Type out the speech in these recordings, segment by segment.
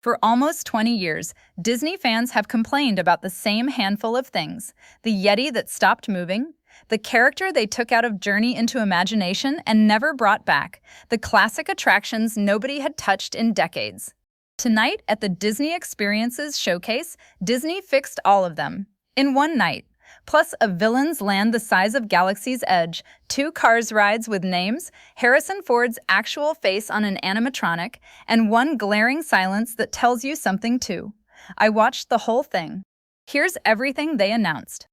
For almost 20 years, Disney fans have complained about the same handful of things: the Yeti that stopped moving, the character they took out of Journey into Imagination and never brought back, the classic attractions nobody had touched in decades. Tonight, at the Disney Experiences Showcase, Disney fixed all of them in one night. Plus a villain's land the size of Galaxy's Edge, two Cars rides with names, Harrison Ford's actual face on an animatronic, and one glaring silence that tells you something too. I watched the whole thing. Here's everything they announced.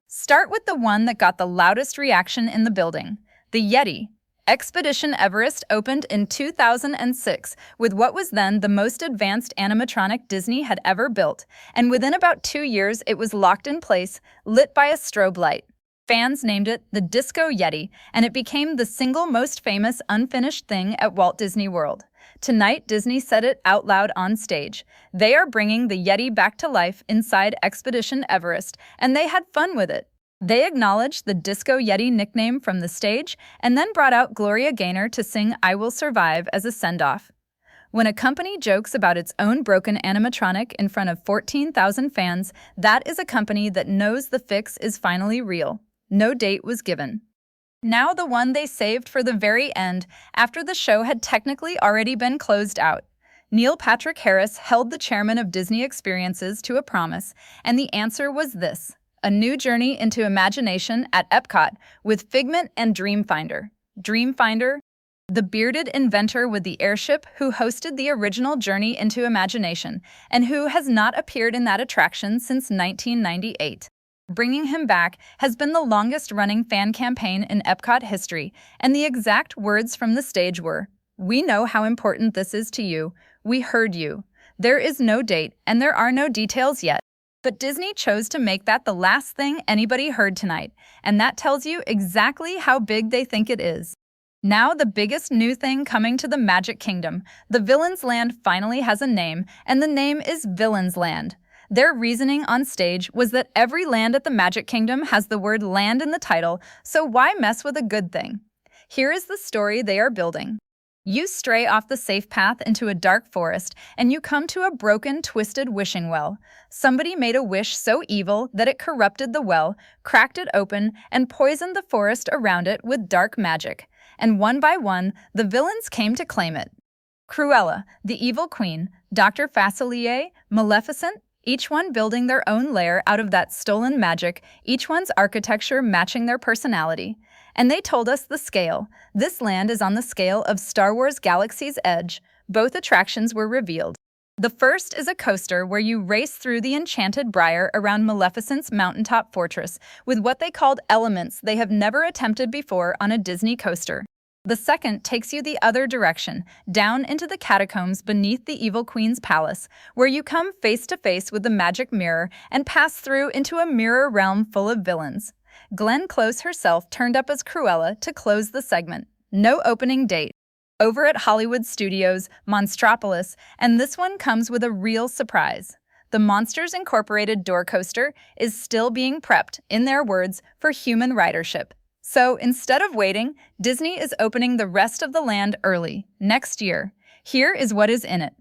Start with the one that got the loudest reaction in the building, the Yeti. Expedition Everest opened in 2006 with what was then the most advanced animatronic Disney had ever built, and within about 2 years it was locked in place, lit by a strobe light. Fans named it the Disco Yeti, and it became the single most famous unfinished thing at Walt Disney World. Tonight, Disney said it out loud on stage. They are bringing the Yeti back to life inside Expedition Everest, and they had fun with it. They acknowledged the Disco Yeti nickname from the stage and then brought out Gloria Gaynor to sing I Will Survive as a send-off. When a company jokes about its own broken animatronic in front of 14,000 fans, that is a company that knows the fix is finally real. No date was given. Now the one they saved for the very end, after the show had technically already been closed out. Neil Patrick Harris held the chairman of Disney Experiences to a promise, and the answer was this: a new journey into imagination at Epcot with Figment and Dreamfinder. Dreamfinder, the bearded inventor with the airship who hosted the original Journey into Imagination and who has not appeared in that attraction since 1998. Bringing him back has been the longest-running fan campaign in Epcot history, and the exact words from the stage were, "We know how important this is to you. We heard you. There is no date, and there are no details yet." But Disney chose to make that the last thing anybody heard tonight, and that tells you exactly how big they think it is. Now the biggest new thing coming to the Magic Kingdom, the Villain's Land finally has a name, and the name is Villain's Land. Their reasoning on stage was that every land at the Magic Kingdom has the word land in the title, so why mess with a good thing? Here is the story they are building. You stray off the safe path into a dark forest, and you come to a broken, twisted wishing well. Somebody made a wish so evil that it corrupted the well, cracked it open, and poisoned the forest around it with dark magic. And one by one, the villains came to claim it. Cruella, the evil queen, Dr. Facilier, Maleficent, each one building their own lair out of that stolen magic, each one's architecture matching their personality. And they told us the scale. This land is on the scale of Star Wars Galaxy's Edge. Both attractions were revealed. The first is a coaster where you race through the enchanted briar around Maleficent's mountaintop fortress with what they called elements they have never attempted before on a Disney coaster. The second takes you the other direction, down into the catacombs beneath the Evil Queen's palace, where you come face to face with the magic mirror and pass through into a mirror realm full of villains. Glenn Close herself turned up as Cruella to close the segment. No opening date. Over at Hollywood Studios, Monstropolis, and this one comes with a real surprise. The Monsters Incorporated door coaster is still being prepped, in their words, for human ridership. So instead of waiting, Disney is opening the rest of the land early, next year. Here is what is in it.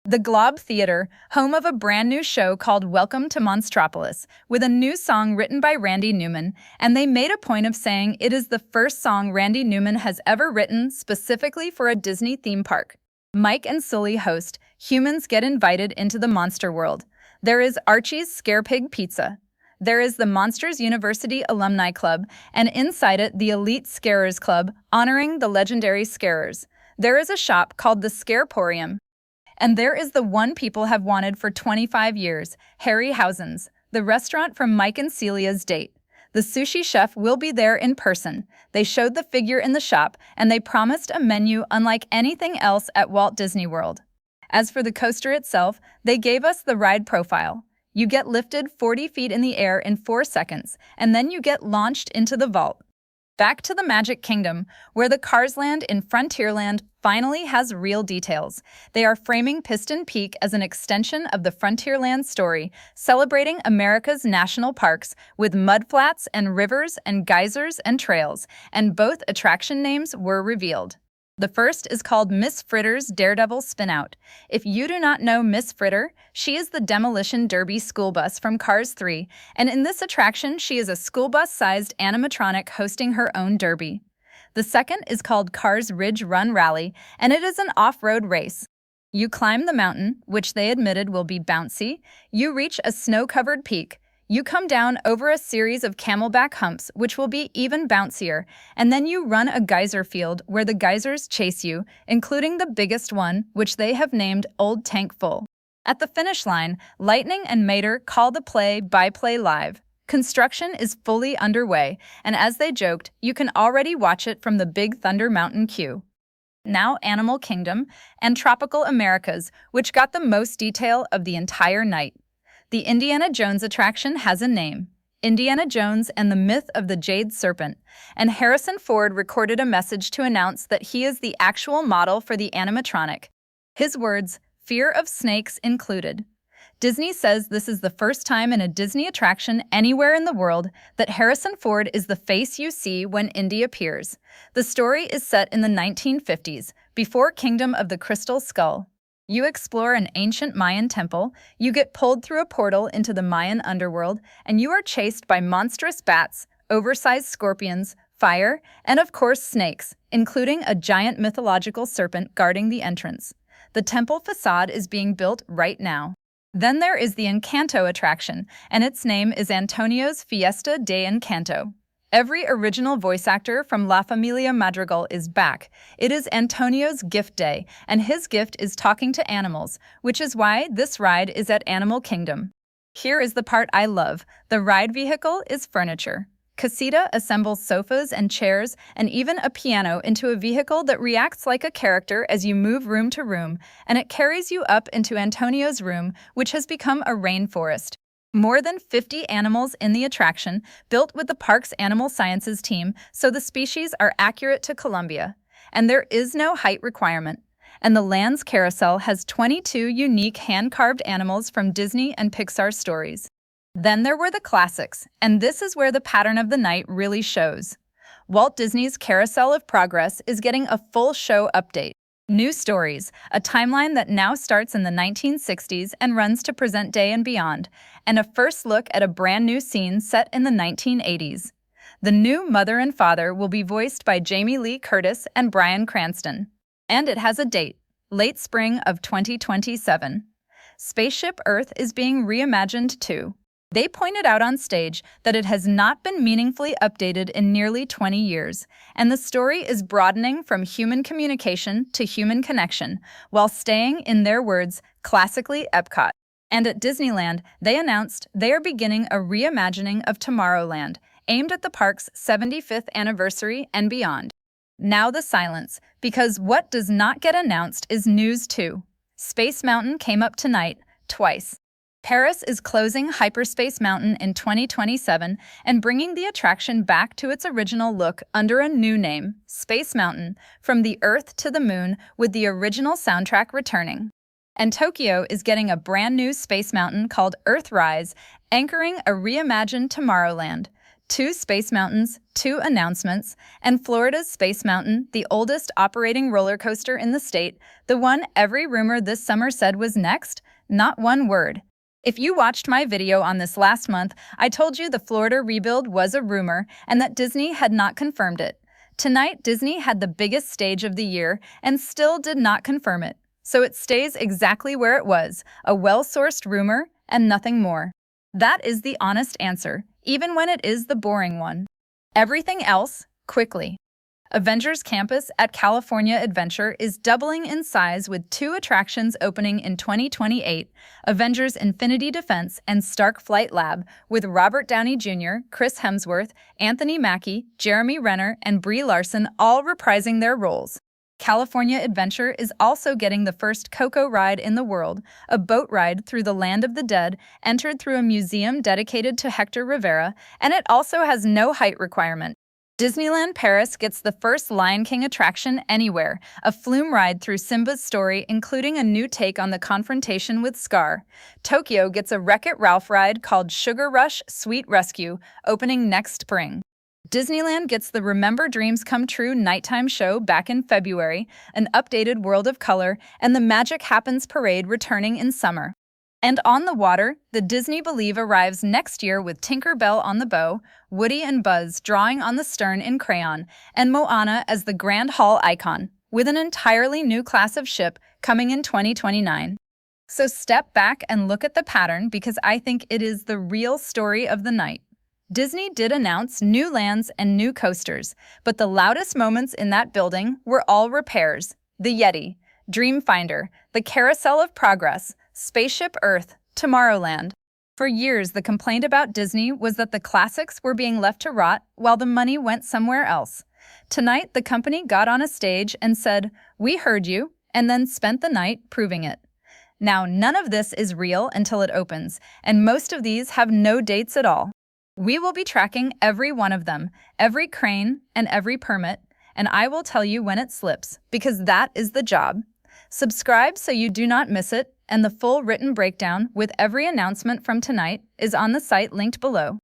The Globe Theater, home of a brand new show called Welcome to Monstropolis, with a new song written by Randy Newman, and they made a point of saying it is the first song Randy Newman has ever written specifically for a Disney theme park. Mike and Sully host, humans get invited into the monster world. There is Archie's Scare Pig Pizza. There is the Monsters University Alumni Club, and inside it, the Elite Scarers Club, honoring the legendary Scarers. There is a shop called the Scareporium. And there is the one people have wanted for 25 years, Harryhausen's, the restaurant from Mike and Celia's date. The sushi chef will be there in person. They showed the figure in the shop, and they promised a menu unlike anything else at Walt Disney World. As for the coaster itself, they gave us the ride profile. You get lifted 40 feet in the air in 4 seconds, and then you get launched into the vault. Back to the Magic Kingdom, where the Cars Land in Frontierland finally has real details. They are framing Piston Peak as an extension of the Frontierland story, celebrating America's national parks with mudflats and rivers and geysers and trails, and both attraction names were revealed. The first is called Miss Fritter's Daredevil Spinout. If you do not know Miss Fritter, she is the Demolition Derby school bus from Cars 3, and in this attraction she is a school bus-sized animatronic hosting her own derby. The second is called Cars Ridge Run Rally, and it is an off-road race. You climb the mountain, which they admitted will be bouncy, you reach a snow-covered peak, you come down over a series of camelback humps, which will be even bouncier, and then you run a geyser field where the geysers chase you, including the biggest one, which they have named Old Tank Full. At the finish line, Lightning and Mater call the play by play live. Construction is fully underway, and as they joked, you can already watch it from the Big Thunder Mountain queue. Now Animal Kingdom and Tropical Americas, which got the most detail of the entire night. The Indiana Jones attraction has a name, Indiana Jones and the Myth of the Jade Serpent, and Harrison Ford recorded a message to announce that he is the actual model for the animatronic. His words, "Fear of snakes" included. Disney says this is the first time in a Disney attraction anywhere in the world that Harrison Ford is the face you see when Indy appears. The story is set in the 1950s, before Kingdom of the Crystal Skull. You explore an ancient Mayan temple, you get pulled through a portal into the Mayan underworld, and you are chased by monstrous bats, oversized scorpions, fire, and of course snakes, including a giant mythological serpent guarding the entrance. The temple facade is being built right now. Then there is the Encanto attraction, and its name is Antonio's Fiesta de Encanto. Every original voice actor from La Familia Madrigal is back. It is Antonio's gift day, and his gift is talking to animals, which is why this ride is at Animal Kingdom. Here is the part I love. The ride vehicle is furniture. Casita assembles sofas and chairs and even a piano into a vehicle that reacts like a character as you move room to room, and it carries you up into Antonio's room, which has become a rainforest. More than 50 animals in the attraction, built with the park's animal sciences team, so the species are accurate to Colombia. And there is no height requirement. And the Land's Carousel has 22 unique hand-carved animals from Disney and Pixar stories. Then there were the classics, and this is where the pattern of the night really shows. Walt Disney's Carousel of Progress is getting a full show update. New stories, a timeline that now starts in the 1960s and runs to present day and beyond, and a first look at a brand new scene set in the 1980s. The new mother and father will be voiced by Jamie Lee Curtis and Bryan Cranston. And it has a date, late spring of 2027. Spaceship Earth is being reimagined too. They pointed out on stage that it has not been meaningfully updated in nearly 20 years, and the story is broadening from human communication to human connection, while staying, in their words, classically Epcot. And at Disneyland, they announced they are beginning a reimagining of Tomorrowland, aimed at the park's 75th anniversary and beyond. Now the silence, because what does not get announced is news too. Space Mountain came up tonight, twice. Paris is closing Hyperspace Mountain in 2027 and bringing the attraction back to its original look under a new name, Space Mountain, from the Earth to the Moon, with the original soundtrack returning. And Tokyo is getting a brand new Space Mountain called Earthrise, anchoring a reimagined Tomorrowland. 2 Space Mountains, 2 announcements, and Florida's Space Mountain, the oldest operating roller coaster in the state, the one every rumor this summer said was next, not one word. If you watched my video on this last month, I told you the Florida rebuild was a rumor and that Disney had not confirmed it. Tonight, Disney had the biggest stage of the year and still did not confirm it. So it stays exactly where it was, a well-sourced rumor and nothing more. That is the honest answer, even when it is the boring one. Everything else, quickly. Avengers Campus at California Adventure is doubling in size with 2 attractions opening in 2028, Avengers Infinity Defense and Stark Flight Lab, with Robert Downey Jr., Chris Hemsworth, Anthony Mackie, Jeremy Renner, and Brie Larson all reprising their roles. California Adventure is also getting the first Coco ride in the world, a boat ride through the Land of the Dead, entered through a museum dedicated to Hector Rivera, and it also has no height requirement. Disneyland Paris gets the first Lion King attraction anywhere, a flume ride through Simba's story, including a new take on the confrontation with Scar. Tokyo gets a Wreck-It Ralph ride called Sugar Rush Sweet Rescue, opening next spring. Disneyland gets the Remember Dreams Come True nighttime show back in February, an updated World of Color, and the Magic Happens parade returning in summer. And on the water, the Disney Believe arrives next year with Tinker Bell on the bow, Woody and Buzz drawing on the stern in crayon, and Moana as the Grand Hall icon, with an entirely new class of ship coming in 2029. So step back and look at the pattern because I think it is the real story of the night. Disney did announce new lands and new coasters, but the loudest moments in that building were all repairs. The Yeti, Dreamfinder, the Carousel of Progress, Spaceship Earth, Tomorrowland. For years, the complaint about Disney was that the classics were being left to rot while the money went somewhere else. Tonight, the company got on a stage and said, "We heard you," and then spent the night proving it. Now, none of this is real until it opens, and most of these have no dates at all. We will be tracking every one of them, every crane and every permit, and I will tell you when it slips, because that is the job. Subscribe so you do not miss it, and the full written breakdown with every announcement from tonight is on the site linked below.